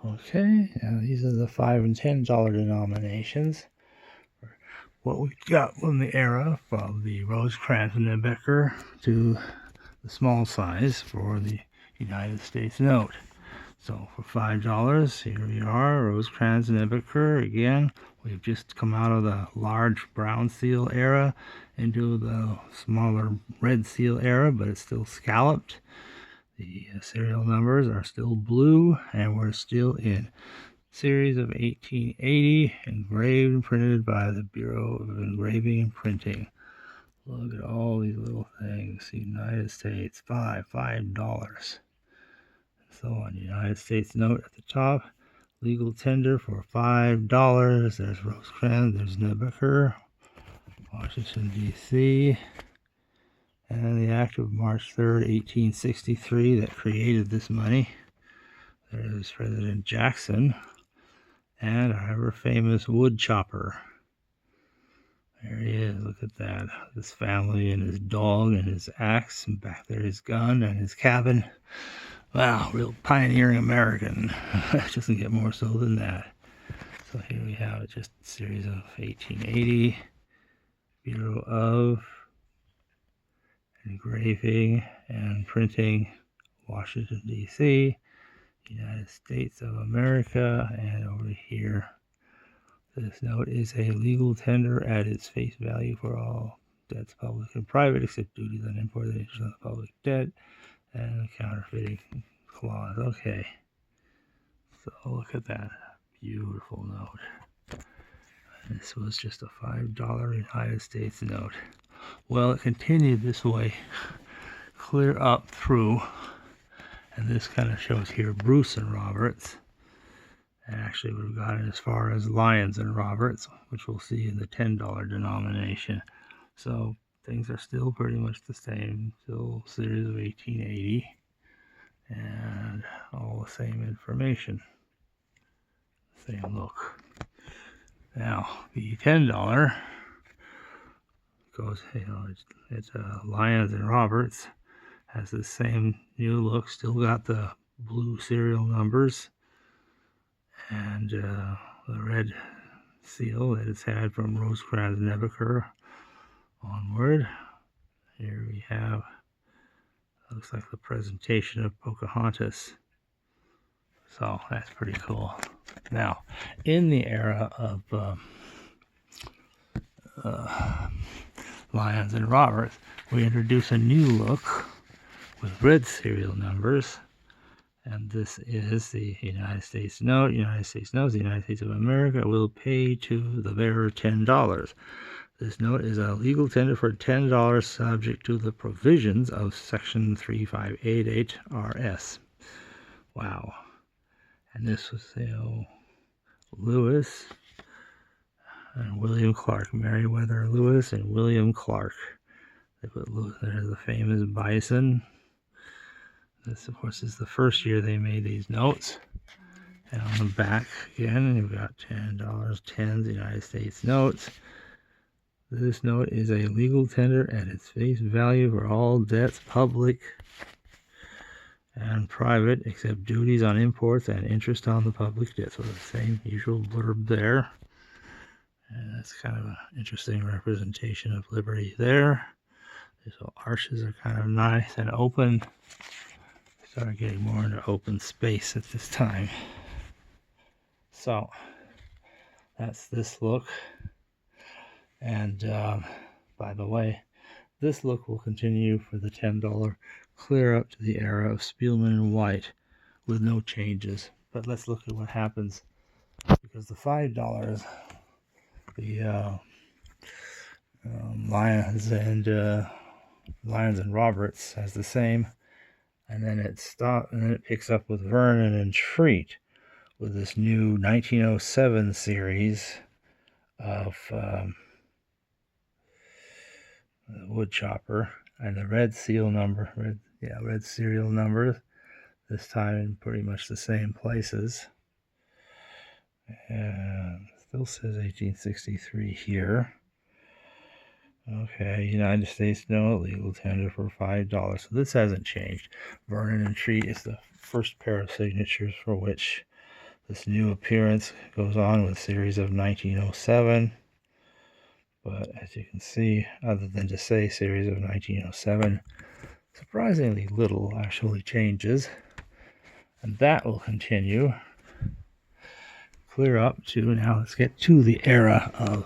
Okay, now these are the $5 and $10 denominations. What we got from the era, from the Rosecrans and Nebecker to the small size for the United States note. So for $5, here we are, Rosecrans and Nebecker. Again, we've just come out of the large brown seal era into the smaller red seal era, but it's still scalloped. The serial numbers are still blue, and we're still in series of 1880, engraved and printed by the Bureau of Engraving and Printing. Look at all these little things. United States, $5. So on United States note at the top, legal tender for $5. There's Rosecrans, there's Nebecker, Washington, D.C., and the act of March 3rd, 1863 that created this money. There's President Jackson and our ever famous wood chopper. There he is, look at that. This family and his dog and his axe, and back there his gun and his cabin. Wow, real pioneering American. It doesn't get more so than that. So here we have just a series of 1880, Bureau of Engraving and Printing, Washington, D.C., United States of America, and over here, this note is a legal tender at its face value for all debts, public and private, except duties on import and interest on the public debt, and the counterfeiting clause. Okay, so look at that beautiful note. This was just a $5 United States note. Well, it continued this way, clear up through, and this kind of shows here Bruce and Roberts. And actually would have gotten as far as Lyons and Roberts, which we'll see in the $10 denomination. So things are still pretty much the same, still series of 1880, and all the same information, same look. Now the $10 goes, it's Lyons and Roberts, has the same new look, still got the blue serial numbers and the red seal that it's had from Rosecrans and Nebecker onward. Here we have, looks like the presentation of Pocahontas. So that's pretty cool. Now, in the era of Lyons and Roberts, we introduce a new look with red serial numbers, and this is the United States note. United States notes, the United States of America will pay to the bearer $10. This note is a legal tender for $10 subject to the provisions of Section 3588 RS. Wow. And this was, Lewis and William Clark, Meriwether Lewis and William Clark. They put Lewis, there's the famous bison. This, of course, is the first year they made these notes. And on the back, again, you've got $10, 10s, United States notes. This note is a legal tender at its face value for all debts, public and private, except duties on imports and interest on the public debt. So the same usual blurb there. And that's kind of an interesting representation of liberty there. These little arches are kind of nice and open. Start getting more into open space at this time. So that's this look. And by the way, this look will continue for the $10 clear up to the era of Spielman and White with no changes. But let's look at what happens, because the $5, the Lyons and Roberts has the same, and then it stops, and then it picks up with Vernon and Treat with this new 1907 series of wood chopper, and the red seal number, red serial numbers, this time in pretty much the same places. And still says 1863 here. Okay, United States note, legal tender for $5. So this hasn't changed. Vernon and Treat is the first pair of signatures for which This new appearance goes on with series of 1907. But as you can see, other than to say series of 1907, surprisingly little actually changes. And that will continue clear up to, now let's get to the era of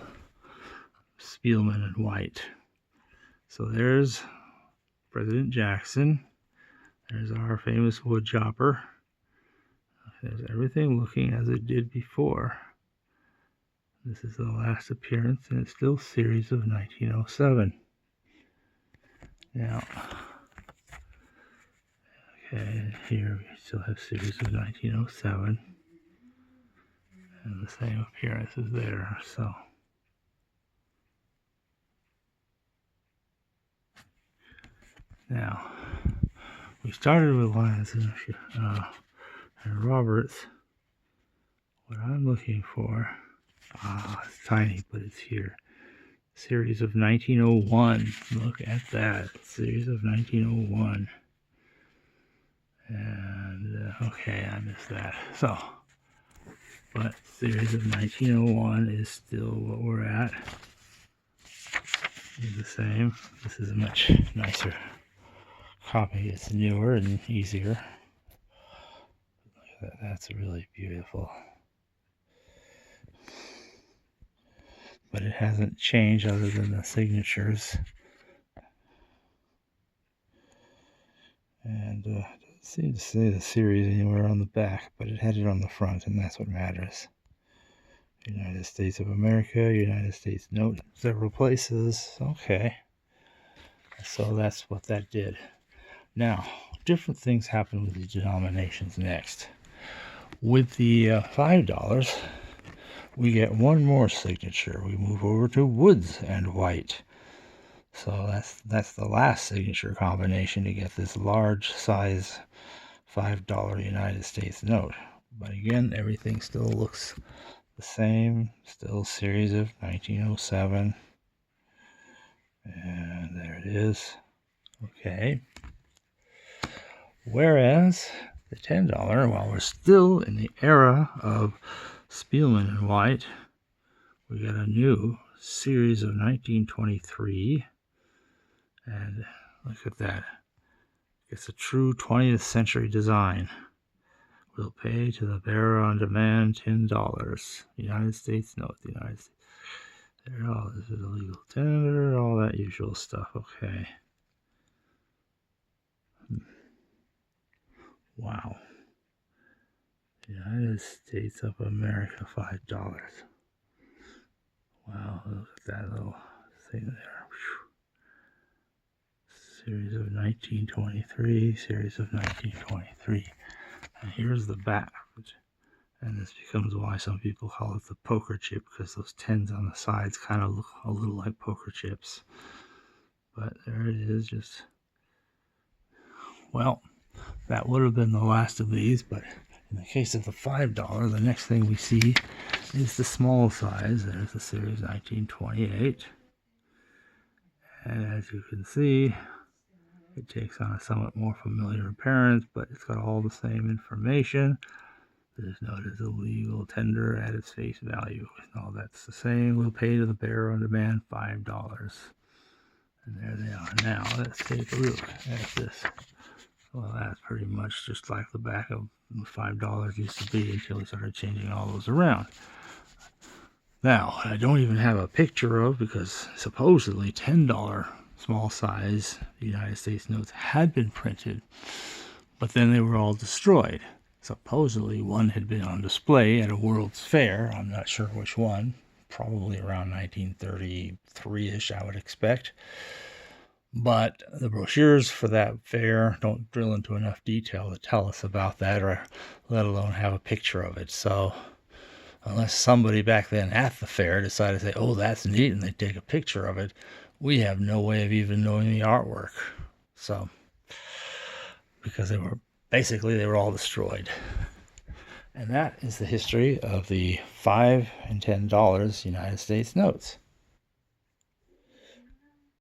Spielman and White. So there's President Jackson. There's our famous wood chopper. There's everything looking as it did before. This is the last appearance, and it's still series of 1907. Now, okay, here we still have series of 1907. And the same appearance is there, so. Now, we started with Lyons and Roberts. What I'm looking for, it's tiny, but it's here. Series of 1901. Look at that. Series of 1901. And, okay, I missed that. So, but series of 1901 is still what we're at. It's the same. This is a much nicer copy. It's newer and easier. Look at that. That's really beautiful. But it hasn't changed other than the signatures. And it doesn't seem to say the series anywhere on the back, but it had it on the front, and that's what matters. United States of America, United States note, several places. Okay. So that's what that did. Now, different things happen with the denominations next. With the $5, we get one more signature. We move over to Woods and White. So that's the last signature combination to get this large size $5 United States note. But again, everything still looks the same. Still series of 1907. And there it is. Okay. Whereas the $10, while we're still in the era of Spielman and White, we got a new series of 1923. And look at that. It's a true 20th century design. We'll pay to the bearer on demand $10. United States note, the United States. There, all this is a legal tender, all that usual stuff. Okay. Wow. United States of America, $5. Wow, look at that little thing there. Whew. Series of 1923, series of 1923. And here's the back. And this becomes why some people call it the poker chip, because those 10s on the sides kind of look a little like poker chips. But there it is, just, well, that would have been the last of these, but in the case of the $5, the next thing we see is the small size. There's the series 1928. And as you can see, it takes on a somewhat more familiar appearance, but it's got all the same information. This note is a legal tender at its face value. All that's the same. We'll pay to the bearer on demand $5. And there they are. Now, let's take a look at this. Well, that's pretty much just like the back of $5 used to be until we started changing all those around. Now, I don't even have a picture of, because supposedly $10 small size United States notes had been printed, but then they were all destroyed. Supposedly one had been on display at a World's Fair. I'm not sure which one. Probably around 1933-ish, I would expect. But the brochures for that fair don't drill into enough detail to tell us about that, or let alone have a picture of it. So unless somebody back then at the fair decided to say, oh, that's neat, and they take a picture of it, we have no way of even knowing the artwork. So, because they were all destroyed. And that is the history of the $5 and $10 United States notes.